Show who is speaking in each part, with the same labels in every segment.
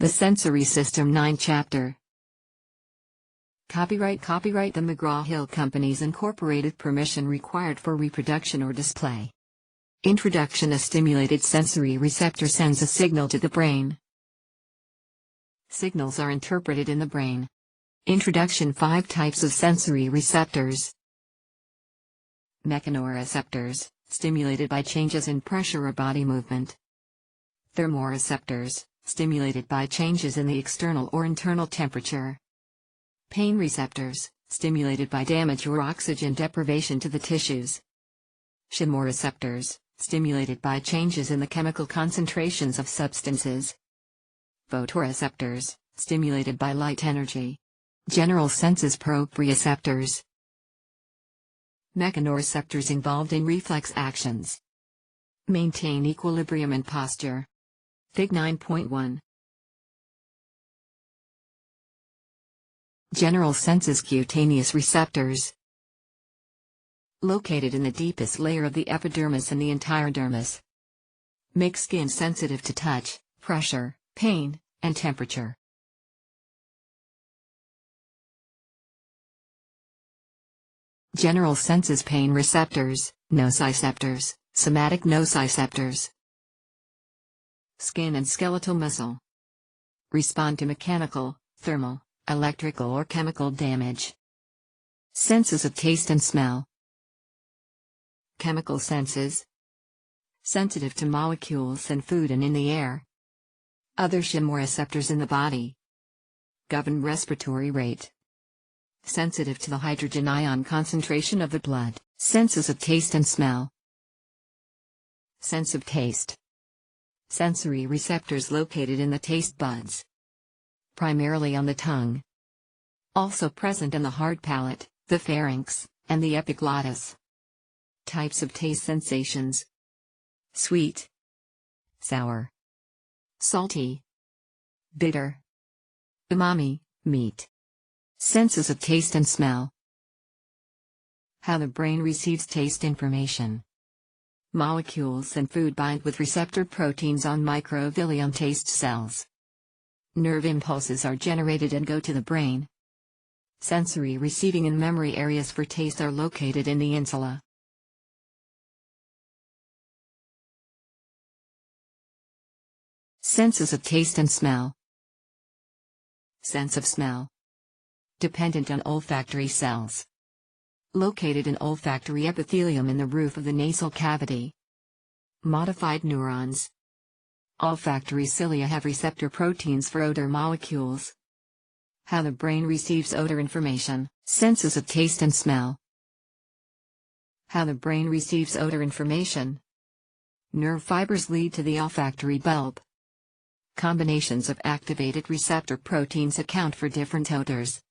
Speaker 1: The Sensory System 9 Chapter. Copyright the McGraw-Hill Companies Incorporated. Permission required for reproduction or display. Introduction. A stimulated sensory receptor sends a signal to the brain. Signals are interpreted in the brain. Introduction. 5 types of sensory receptors. Mechanoreceptors, stimulated by changes in pressure or body movement. Thermoreceptors, stimulated by changes in the external or internal temperature. Pain receptors, stimulated by damage or oxygen deprivation to the tissues. Chemoreceptors, stimulated by changes in the chemical concentrations of substances. Photoreceptors, stimulated by light energy. General senses. Proprioceptors. Mechanoreceptors involved in reflex actions. Maintain equilibrium and posture. Fig 9.1. General senses. Cutaneous receptors. Located in the deepest layer of the epidermis and the entire dermis. Make skin sensitive to touch, pressure, pain, and temperature. General senses. Pain receptors, nociceptors, somatic nociceptors. Skin and skeletal muscle. Respond to mechanical, thermal, electrical or chemical damage. Senses of taste and smell. Chemical senses. Sensitive to molecules and food and in the air. Other chemoreceptors in the body. Govern respiratory rate. Sensitive to the hydrogen ion concentration of the blood. Senses of taste and smell. Sense of taste. Sensory receptors located in the taste buds. Primarily on the tongue. Also present in the hard palate, the pharynx, and the epiglottis. Types of taste sensations. Sweet. Sour. Salty. Bitter. Umami, meat. Senses of taste and smell. How the brain receives taste information. Molecules and food bind with receptor proteins on microvilli taste cells. Nerve impulses are generated and go to the brain. Sensory receiving and memory areas for taste are located in the insula. Senses of taste and smell. Sense of smell. Dependent on olfactory cells. Located in olfactory epithelium in the roof of the nasal cavity. Modified neurons. Olfactory cilia have receptor proteins for odor molecules. How the brain receives odor information. Senses of taste and smell. How the brain receives odor information. Nerve fibers lead to the olfactory bulb. Combinations of activated receptor proteins account for different odors.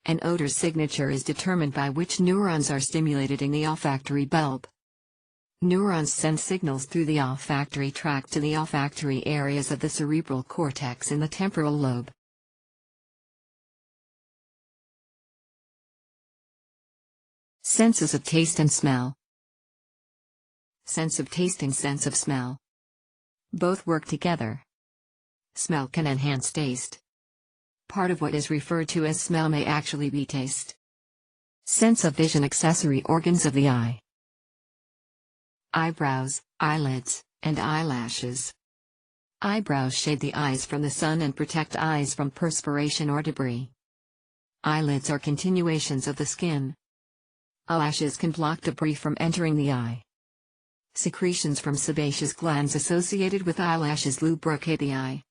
Speaker 1: An odor signature is determined by which neurons are stimulated in the olfactory bulb. Neurons send signals through the olfactory tract to the olfactory areas of the cerebral cortex in the temporal lobe. Senses of taste and smell. Sense of taste and sense of smell. Both work together. Smell can enhance taste. Part of what is referred to as smell may actually be taste. Sense of vision. Accessory organs of the eye. Eyebrows, eyelids, and eyelashes. Eyebrows shade the eyes from the sun and protect eyes from perspiration or debris. Eyelids are continuations of the skin. Eyelashes can block debris from entering the eye. Secretions from sebaceous glands associated with eyelashes lubricate the eye.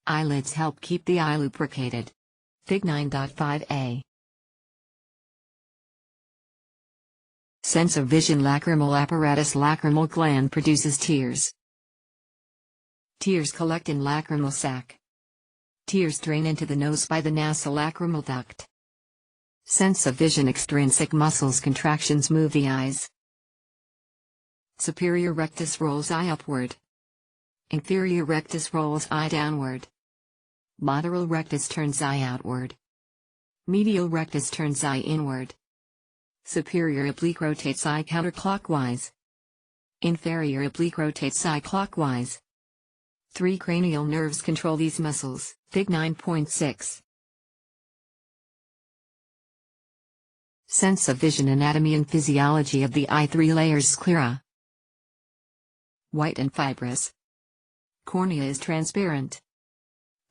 Speaker 1: Eyelids help keep the eye lubricated. Fig 9.5a. Sense of vision. Lacrimal apparatus. Lacrimal gland produces tears. Tears collect in lacrimal sac. Tears drain into the nose by the nasolacrimal duct. Sense of vision. Extrinsic muscles. Contractions move the eyes. Superior rectus rolls eye upward. Inferior rectus rolls eye downward. Lateral rectus turns eye outward. Medial rectus turns eye inward. Superior oblique rotates eye counterclockwise. Inferior oblique rotates eye clockwise. 3 cranial nerves control these muscles. Fig 9.6. Sense of vision, anatomy and physiology of the eye. 3 layers. Sclera. White and fibrous. Cornea is transparent.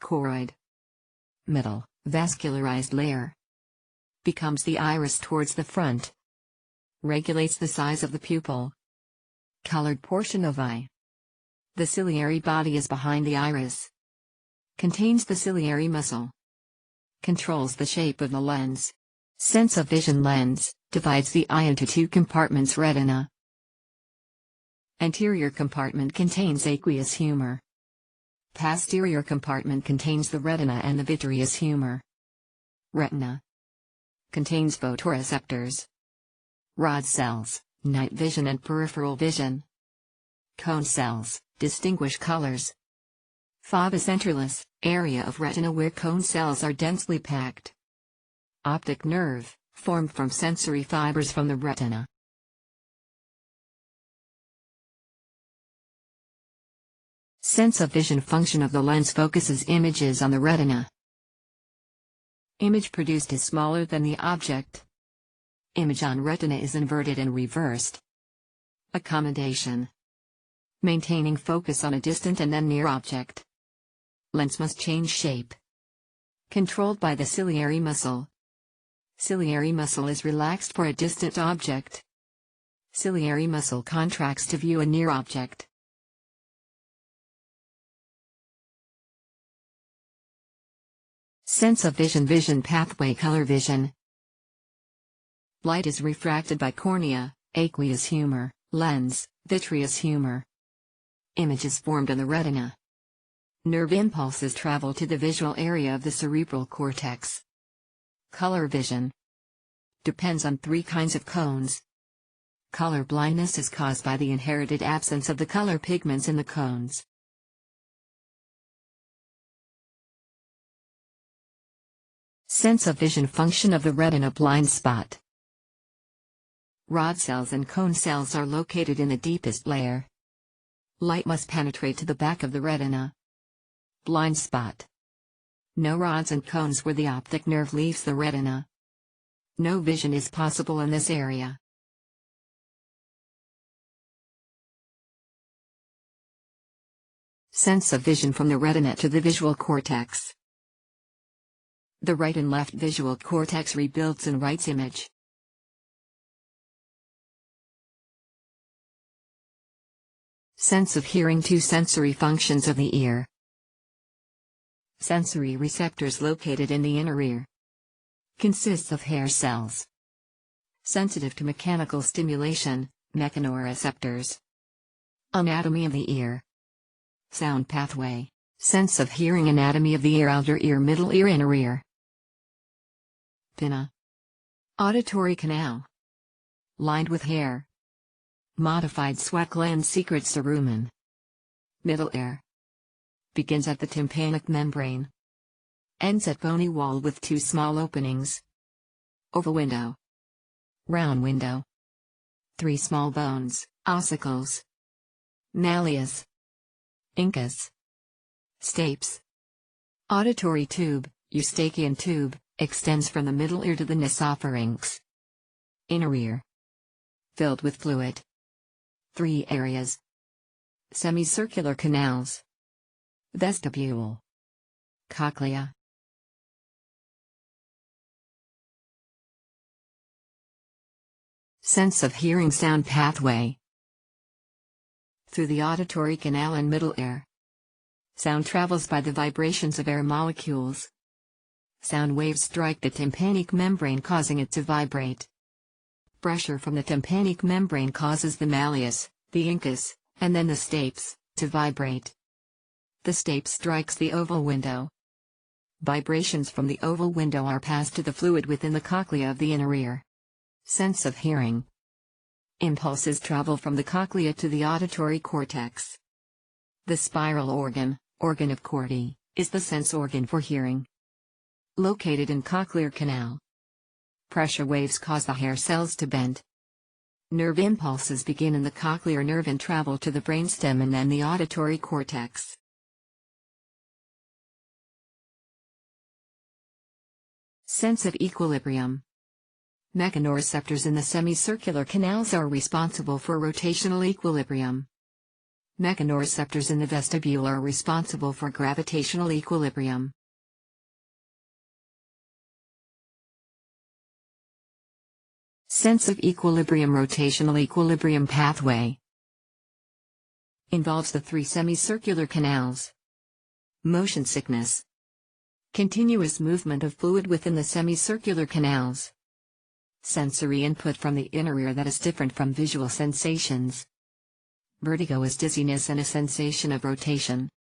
Speaker 1: Choroid. Middle, vascularized layer. Becomes the iris towards the front. Regulates the size of the pupil. Colored portion of eye. The ciliary body is behind the iris. Contains the ciliary muscle. Controls the shape of the lens. Sense of vision. Lens divides the eye into 2 compartments. Retina. Anterior compartment contains aqueous humor. Posterior compartment contains the retina and the vitreous humor. Retina contains photoreceptors. Rod cells, night vision and peripheral vision. Cone cells, distinguish colors. Fova centralis, area of retina where cone cells are densely packed. Optic nerve, formed from sensory fibers from the retina. Sense of vision. Function of the lens focuses images on the retina. Image produced is smaller than the object. Image on retina is inverted and reversed. Accommodation. Maintaining focus on a distant and then near object. Lens must change shape. Controlled by the ciliary muscle. Ciliary muscle is relaxed for a distant object. Ciliary muscle contracts to view a near object. Sense of vision. Vision pathway. Color vision. Light is refracted by cornea, aqueous humor, lens, vitreous humor. Image is formed on the retina. Nerve impulses travel to the visual area of the cerebral cortex. Color vision depends on 3 kinds of cones. Color blindness is caused by the inherited absence of the color pigments in the cones. Sense of vision. Function of the retina. Blind spot. Rod cells and cone cells are located in the deepest layer. Light must penetrate to the back of the retina. Blind spot. No rods and cones where the optic nerve leaves the retina. No vision is possible in this area. Sense of vision from the retina to the visual cortex. The right and left visual cortex rebuilds and writes image. Sense of hearing. 2 sensory functions of the ear. Sensory receptors located in the inner ear. Consists of hair cells. Sensitive to mechanical stimulation, mechanoreceptors. Anatomy of the ear. Sound pathway. Sense of hearing. Anatomy of the ear. Outer ear, middle ear, inner ear. Pinna. Auditory canal. Lined with hair. Modified sweat gland secretes cerumen. Middle ear. Begins at the tympanic membrane. Ends at bony wall with 2 small openings. Oval window. Round window. 3 small bones, ossicles. Malleus. Incus. Stapes. Auditory tube, Eustachian tube, extends from the middle ear to the nasopharynx. Inner ear. Filled with fluid. 3 areas. Semicircular canals. Vestibule. Cochlea. Sense of hearing. Sound pathway. Through the auditory canal and middle ear. Sound travels by the vibrations of air molecules. Sound waves strike the tympanic membrane, causing it to vibrate. Pressure from the tympanic membrane causes the malleus, the incus, and then the stapes, to vibrate. The stape strikes the oval window. Vibrations from the oval window are passed to the fluid within the cochlea of the inner ear. Sense of hearing. Impulses travel from the cochlea to the auditory cortex. The spiral organ of Corti, is the sense organ for hearing. Located in cochlear canal. Pressure waves cause the hair cells to bend. Nerve impulses begin in the cochlear nerve and travel to the brainstem and then the auditory cortex. Sense of equilibrium. Mechanoreceptors in the semicircular canals are responsible for rotational equilibrium. Mechanoreceptors in the vestibule are responsible for gravitational equilibrium. Sense of equilibrium. Rotational equilibrium pathway involves the three semicircular canals. Motion sickness. Continuous movement of fluid within the semicircular canals. Sensory input from the inner ear that is different from visual sensations. Vertigo is dizziness and a sensation of rotation.